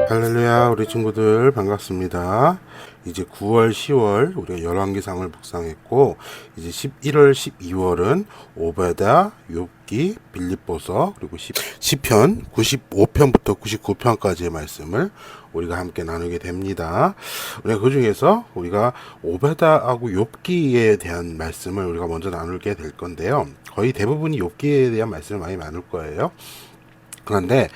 할렐루야, 우리 친구들 반갑습니다. 이제 9월, 10월 우리가 열왕기상을 묵상했고, 이제 11월, 12월은 오베다, 욥기, 빌립보서, 그리고 시편 95편부터 99편까지의 말씀을 우리가 함께 나누게 됩니다. 우리가 그 중에서 우리가 오베다하고 욥기에 대한 말씀을 우리가 먼저 나누게 될 건데요. 거의 대부분이 욥기에 대한 말씀을 많이 나눌 거예요. 그런데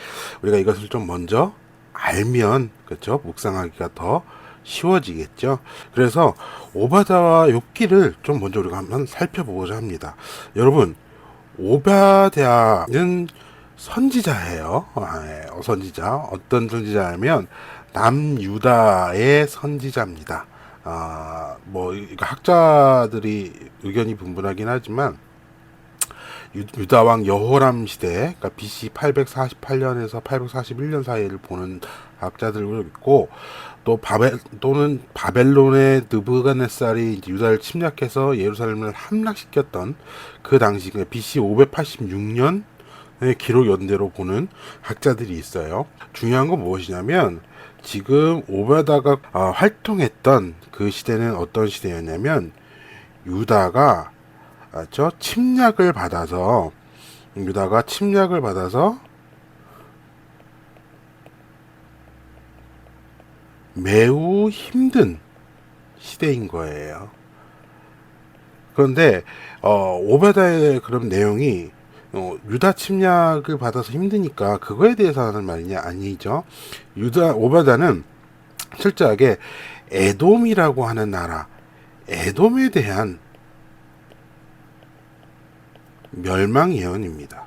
우리가 이것을 좀 먼저 알면, 그렇죠, 묵상하기가 더 쉬워지겠죠. 그래서 오바다와 욥기를 좀 먼저 우리가 한번 살펴보고자 합니다. 여러분, 오바댜는 선지자예요. 선지자. 어떤 선지자냐면 남유다의 선지자입니다. 뭐 학자들이 의견이 분분하긴 하지만 유다왕 여호람 시대, 그러니까 BC 848년에서 841년 사이를 보는 학자들도 있고, 또는 바벨론의 느부갓네살이 이제 유다를 침략해서 예루살렘을 함락시켰던 그 당시, 그러니까 BC 586년의 기록 연대로 보는 학자들이 있어요. 중요한 건 무엇이냐면, 지금 오베다가 활동했던 그 시대는 어떤 시대였냐면, 유다가 침략을 받아서, 유다가 침략을 받아서 매우 힘든 시대인 거예요. 그런데 오베다의 그런 내용이 유다 침략을 받아서 힘드니까 그거에 대해서 하는 말이냐? 아니죠. 오베다는 철저하게 에돔이라고 하는 나라, 에돔에 대한 멸망 예언입니다.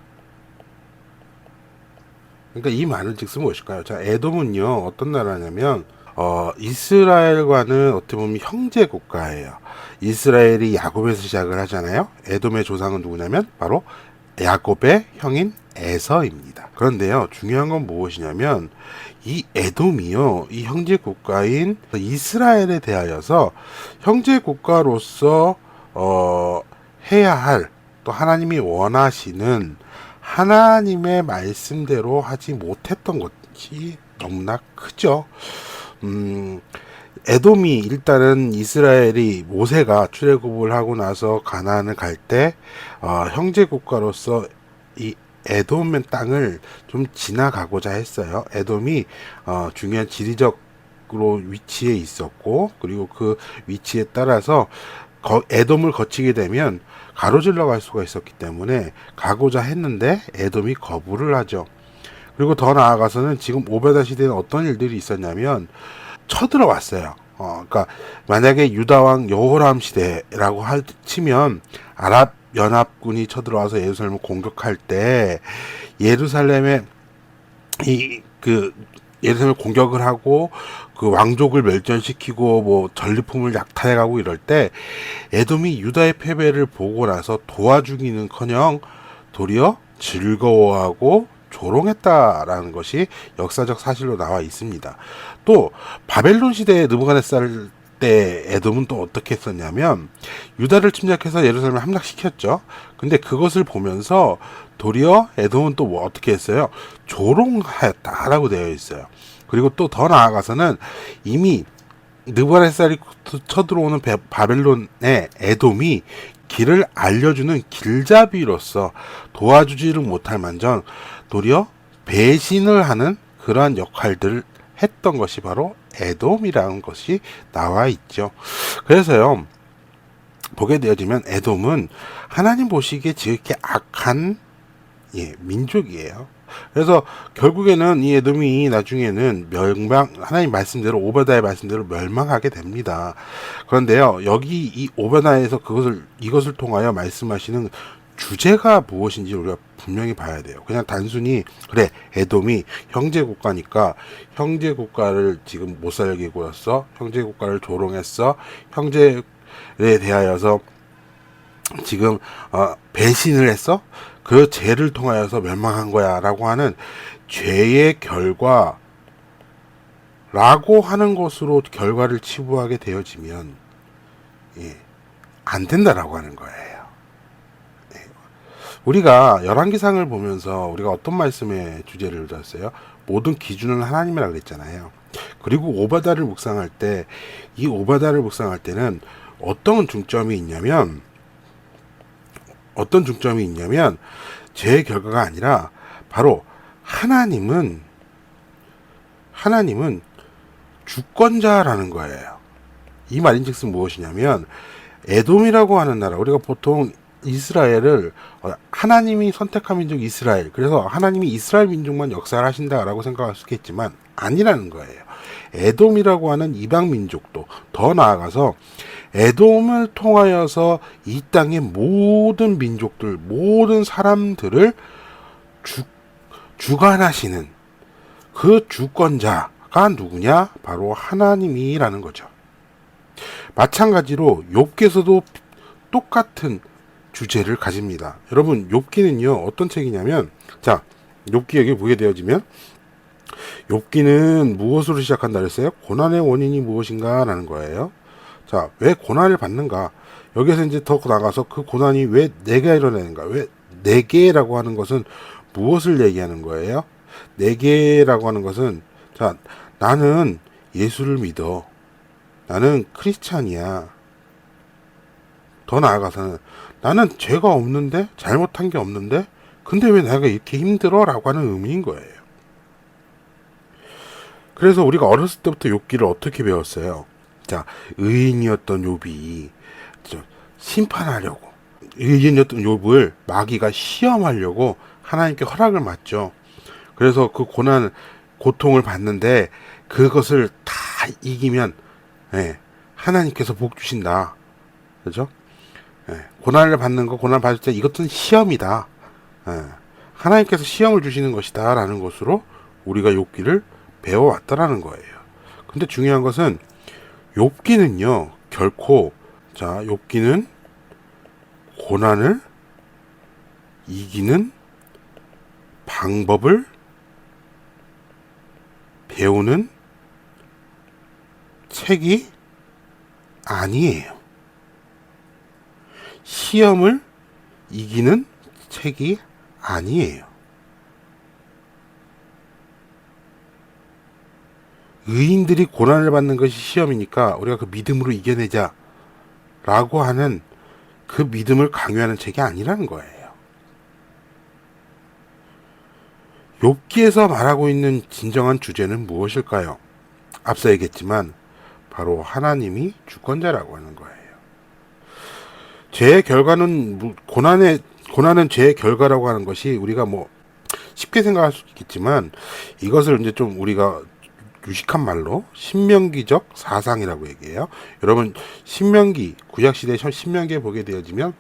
그러니까 이 말은 즉슨 무엇일까요? 자, 에돔은요, 어떤 나라냐면 이스라엘과는 어떻게 보면 형제 국가예요. 이스라엘이 야곱에서 시작을 하잖아요. 에돔의 조상은 누구냐면 바로 야곱의 형인 에서입니다. 그런데요, 중요한 건 무엇이냐면 이 에돔이요, 이 형제 국가인 이스라엘에 대하여서 형제 국가로서 해야 할, 또 하나님이 원하시는 하나님의 말씀대로 하지 못했던 것이 너무나 크죠. 에돔이 일단은 이스라엘이 모세가 출애굽을 하고 나서 가나안을 갈 때 형제 국가로서 이 에돔의 땅을 좀 지나가고자 했어요. 에돔이 중요한 지리적으로 위치에 있었고, 그리고 그 위치에 따라서 에돔을 거치게 되면 가로질러 갈 수가 있었기 때문에 가고자 했는데 에돔이 거부를 하죠. 그리고 더 나아가서는 지금 오베다 시대에는 어떤 일들이 있었냐면 쳐들어왔어요. 그러니까 만약에 유다왕 여호람 시대라고 치면 아랍 연합군이 쳐들어와서 예루살렘을 공격할 때 예루살렘에 예루살렘을 공격을 하고 그 왕족을 멸전시키고 뭐 전리품을 약탈해가고 이럴 때 에돔이 유다의 패배를 보고 나서 도와주기는커녕 도리어 즐거워하고 조롱했다라는 것이 역사적 사실로 나와 있습니다. 또 바벨론 시대의 느부갓네살 때 에돔은 또 어떻게 했었냐면 유다를 침략해서 예루살렘을 함락시켰죠. 근데 그것을 보면서 도리어 에돔은 또 뭐 어떻게 했어요? 조롱하였다라고 되어 있어요. 그리고 또 더 나아가서는 이미 느부갓네살이 쳐들어오는 바벨론의 에돔이 길을 알려주는 길잡이로서 도와주지를 못할 만전 도리어 배신을 하는 그러한 역할들을 했던 것이 바로 에돔이라는 것이 나와 있죠. 그래서요, 보게 되어지면 에돔은 하나님 보시기에 지극히 악한 민족이에요. 그래서 결국에는 이 에돔이 나중에는 하나님 말씀대로, 오베다의 말씀대로 멸망하게 됩니다. 그런데요, 여기 이 오베다에서 이것을 통하여 말씀하시는 주제가 무엇인지 우리가 분명히 봐야 돼요. 그냥 단순히 그래, 에돔이 형제 국가니까 형제 국가를 지금 못 살게 굴었어, 형제 국가를 조롱했어, 형제에 대하여서 지금 배신을 했어, 그 죄를 통하여서 멸망한 거야 라고 하는 죄의 결과라고 하는 것으로 결과를 치부하게 되어지면 안 된다라고 하는 거예요. 우리가 열왕기상을 보면서 우리가 어떤 말씀의 주제를 들었어요? 모든 기준은 하나님이라 그랬잖아요. 그리고 오바다를 묵상할 때, 이 오바다를 묵상할 때는 어떤 중점이 있냐면 제 결과가 아니라 바로 하나님은 주권자라는 거예요. 이 말인즉슨 무엇이냐면 에돔이라고 하는 나라, 우리가 보통 이스라엘을 하나님이 선택한 민족 이스라엘, 그래서 하나님이 이스라엘 민족만 역사를 하신다라고 생각할 수 있겠지만 아니라는 거예요. 에돔이라고 하는 이방 민족도, 더 나아가서 에돔을 통하여서 이 땅의 모든 민족들, 모든 사람들을 주관하시는 그 주권자가 누구냐? 바로 하나님이라는 거죠. 마찬가지로 욥기에서도 똑같은 주제를 가집니다. 여러분, 욥기는요 어떤 책이냐면, 자, 욥기 여기 보게 되어지면 욥기는 무엇으로 시작한다 그랬어요? 고난의 원인이 무엇인가 라는 거예요. 자, 왜 고난을 받는가? 여기서 이제 더 나가서 그 고난이 왜 내게 일어나는가? 왜 내게라고 하는 것은 무엇을 얘기하는 거예요? 내게라고 하는 것은, 자, 나는 예수를 믿어. 나는 크리스찬이야. 더 나아가서는 나는 죄가 없는데, 잘못한 게 없는데, 근데 왜 내가 이렇게 힘들어? 라고 하는 의미인 거예요. 그래서 우리가 어렸을 때부터 욥기를 어떻게 배웠어요? 자, 의인이었던 욥이 심판하려고, 의인이었던 욥을 마귀가 시험하려고 하나님께 허락을 받죠. 그래서 그 고통을 받는데 그것을 다 이기면, 하나님께서 복 주신다. 그죠? 고난을 받는 거, 고난 받을 때 이것은 시험이다. 하나님께서 시험을 주시는 것이다. 라는 것으로 우리가 욥기를 배워왔다라는 거예요. 근데 중요한 것은 욥기는요, 결코, 자, 욥기는 고난을 이기는 방법을 배우는 책이 아니에요. 시험을 이기는 책이 아니에요. 의인들이 고난을 받는 것이 시험이니까 우리가 그 믿음으로 이겨내자 라고 하는 그 믿음을 강요하는 책이 아니라는 거예요. 욥기에서 말하고 있는 진정한 주제는 무엇일까요? 앞서 얘기했지만 바로 하나님이 주권자라고 하는 거예요. 죄의 결과는, 고난은 죄의 결과라고 하는 것이 우리가 뭐 쉽게 생각할 수 있겠지만, 이것을 이제 좀 우리가 유식한 말로 신명기적 사상이라고 얘기해요. 여러분, 신명기, 구약시대 신명기에 보게 되어지면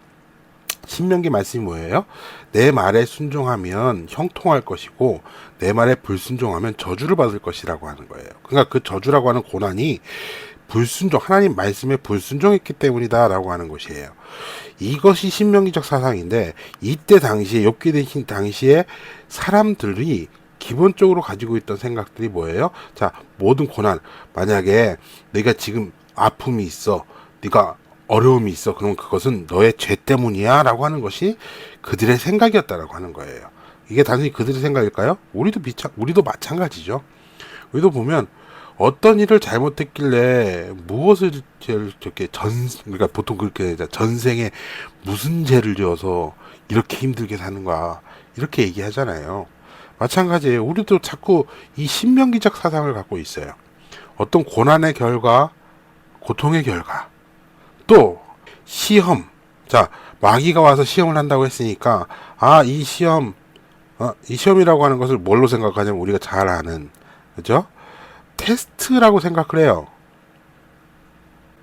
신명기 말씀이 뭐예요? 내 말에 순종하면 형통할 것이고 내 말에 불순종하면 저주를 받을 것이라고 하는 거예요. 그러니까 그 저주라고 하는 고난이 불순종, 하나님 말씀에 불순종했기 때문이다 라고 하는 것이에요. 이것이 신명기적 사상인데, 이때 당시에, 욥기 되신 당시에 사람들이 기본적으로 가지고 있던 생각들이 뭐예요? 자, 모든 고난, 만약에 네가 지금 아픔이 있어, 네가 어려움이 있어, 그럼 그것은 너의 죄 때문이야 라고 하는 것이 그들의 생각이었다라고 하는 거예요. 이게 단순히 그들의 생각일까요? 우리도 마찬가지죠. 우리도 보면 어떤 일을 잘못했길래 무엇을 저렇게 그러니까 보통 그렇게 전생에 무슨 죄를 지어서 이렇게 힘들게 사는가 이렇게 얘기하잖아요. 마찬가지예요. 우리도 자꾸 이 신명기적 사상을 갖고 있어요. 어떤 고난의 결과, 고통의 결과, 또 시험. 자, 마귀가 와서 시험을 한다고 했으니까 이 시험이라고 하는 것을 뭘로 생각하냐면 우리가 잘 아는, 그죠? 테스트라고 생각을 해요.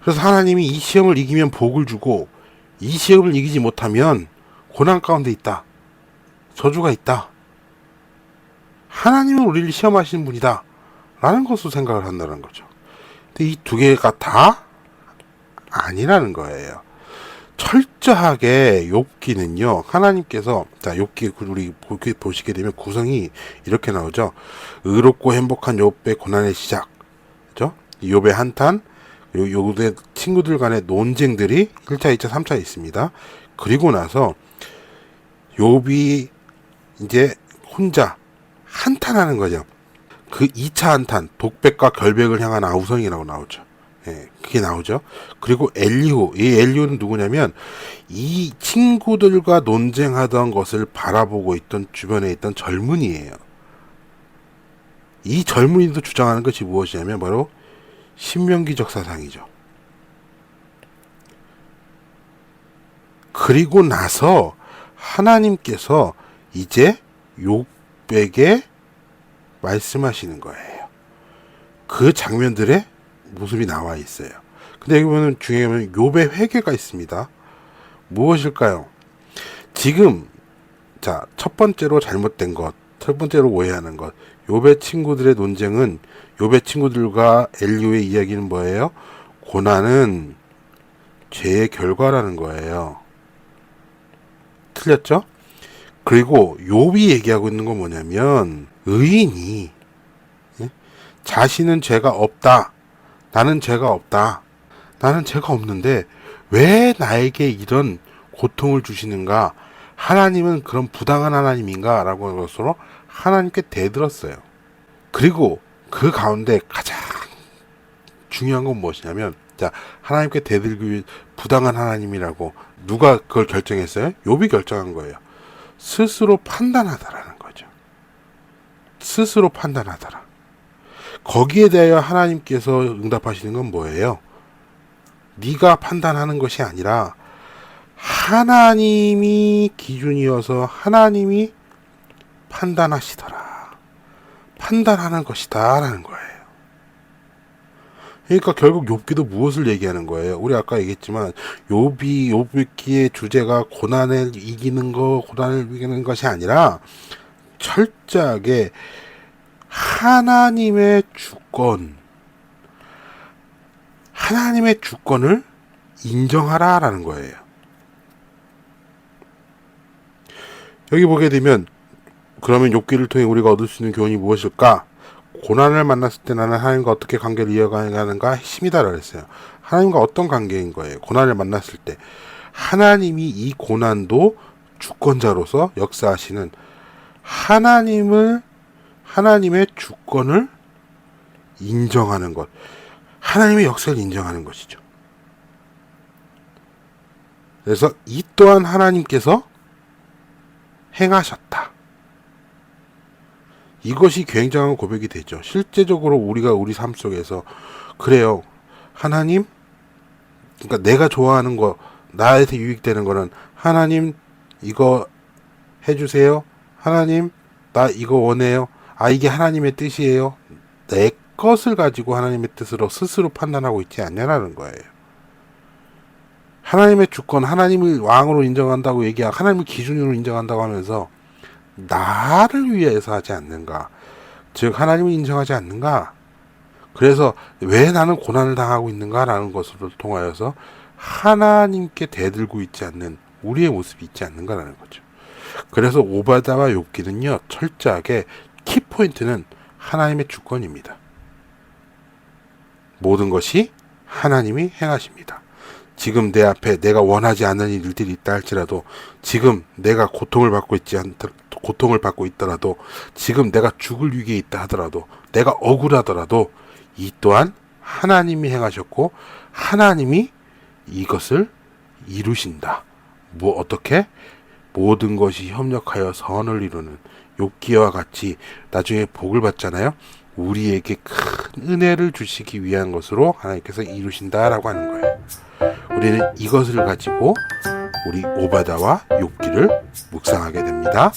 그래서 하나님이 이 시험을 이기면 복을 주고 이 시험을 이기지 못하면 고난 가운데 있다, 저주가 있다, 하나님은 우리를 시험하시는 분이다 라는 것으로 생각을 한다는 거죠. 근데 이 두 개가 다 아니라는 거예요. 철저하게 욥기는요, 하나님께서, 자, 욥기 우리 보시게 되면 구성이 이렇게 나오죠. 의롭고 행복한 욥의 고난의 시작, 그죠? 욥의 한탄, 욥의 친구들 간의 논쟁들이 1차, 2차, 3차 있습니다. 그리고 나서 욥이 이제 혼자 한탄하는 거죠. 그 2차 한탄, 독백과 결백을 향한 아우성이라고 나오죠. 예, 그게 나오죠. 그리고 엘리후, 이 엘리후는 누구냐면 이 친구들과 논쟁하던 것을 바라보고 있던 주변에 있던 젊은이에요. 이 젊은이도 주장하는 것이 무엇이냐면 바로 신명기적 사상이죠. 그리고 나서 하나님께서 이제 욥에게 말씀하시는 거예요. 그 장면들의 모습이 나와 있어요. 근데 여기 보면 중요한 욥의 회개가 있습니다. 무엇일까요? 지금 자, 첫 번째로 잘못된 것, 첫 번째로 오해하는 것. 욥의 친구들의 논쟁은 욥의 친구들과 엘리후의 이야기는 뭐예요? 고난은 죄의 결과라는 거예요. 틀렸죠? 그리고 욥이 얘기하고 있는 건 뭐냐면 의인이 자신은 죄가 없다. 나는 죄가 없다. 나는 죄가 없는데 왜 나에게 이런 고통을 주시는가? 하나님은 그런 부당한 하나님인가? 라고 하는 것으로 하나님께 대들었어요. 그리고 그 가운데 가장 중요한 건 무엇이냐면 자, 하나님께 대들기 위해 부당한 하나님이라고 누가 그걸 결정했어요? 욥이 결정한 거예요. 스스로 판단하다라는 거죠. 스스로 판단하다라. 거기에 대하여 하나님께서 응답하시는 건 뭐예요? 네가 판단하는 것이 아니라 하나님이 기준이어서 하나님이 판단하시더라. 판단하는 것이다 라는 거예요. 그러니까 결국 욥기도 무엇을 얘기하는 거예요? 우리 아까 얘기했지만 욥기의 주제가 고난을 이기는 것이 아니라 철저하게 하나님의 주권을 인정하라라는 거예요. 여기 보게 되면 그러면 욥기를 통해 우리가 얻을 수 있는 교훈이 무엇일까? 고난을 만났을 때 나는 하나님과 어떻게 관계를 이어가는가 핵심이다라고 했어요. 하나님과 어떤 관계인 거예요? 고난을 만났을 때 하나님이 이 고난도 주권자로서 역사하시는 하나님의 주권을 인정하는 것, 하나님의 역사를 인정하는 것이죠. 그래서 이 또한 하나님께서 행하셨다. 이것이 굉장한 고백이 되죠. 실제적으로 우리가 우리 삶 속에서 그래요. 하나님, 그러니까 내가 좋아하는 거, 나한테 유익되는 거는 하나님 이거 해주세요. 하나님 나 이거 원해요. 아 이게 하나님의 뜻이에요. 내 것을 가지고 하나님의 뜻으로 스스로 판단하고 있지 않냐라는 거예요. 하나님의 주권, 하나님을 왕으로 인정한다고 얘기하고 하나님을 기준으로 인정한다고 하면서 나를 위해서 하지 않는가? 즉 하나님을 인정하지 않는가? 그래서 왜 나는 고난을 당하고 있는가라는 것을 통하여서 하나님께 대들고 있지 않는 우리의 모습이 있지 않는가라는 거죠. 그래서 오바다와 욥기는요 철저하게 키포인트는 하나님의 주권입니다. 모든 것이 하나님이 행하십니다. 지금 내 앞에 내가 원하지 않는 일들이 있다 할지라도 지금 내가 고통을 받고 있더라도 지금 내가 죽을 위기에 있다 하더라도 내가 억울하더라도 이 또한 하나님이 행하셨고 하나님이 이것을 이루신다. 뭐 어떻게? 모든 것이 협력하여 선을 이루는 욥기와 같이 나중에 복을 받잖아요. 우리에게 큰 은혜를 주시기 위한 것으로 하나님께서 이루신다라고 하는 거예요. 우리는 이것을 가지고 우리 오바다와 욥기를 묵상하게 됩니다.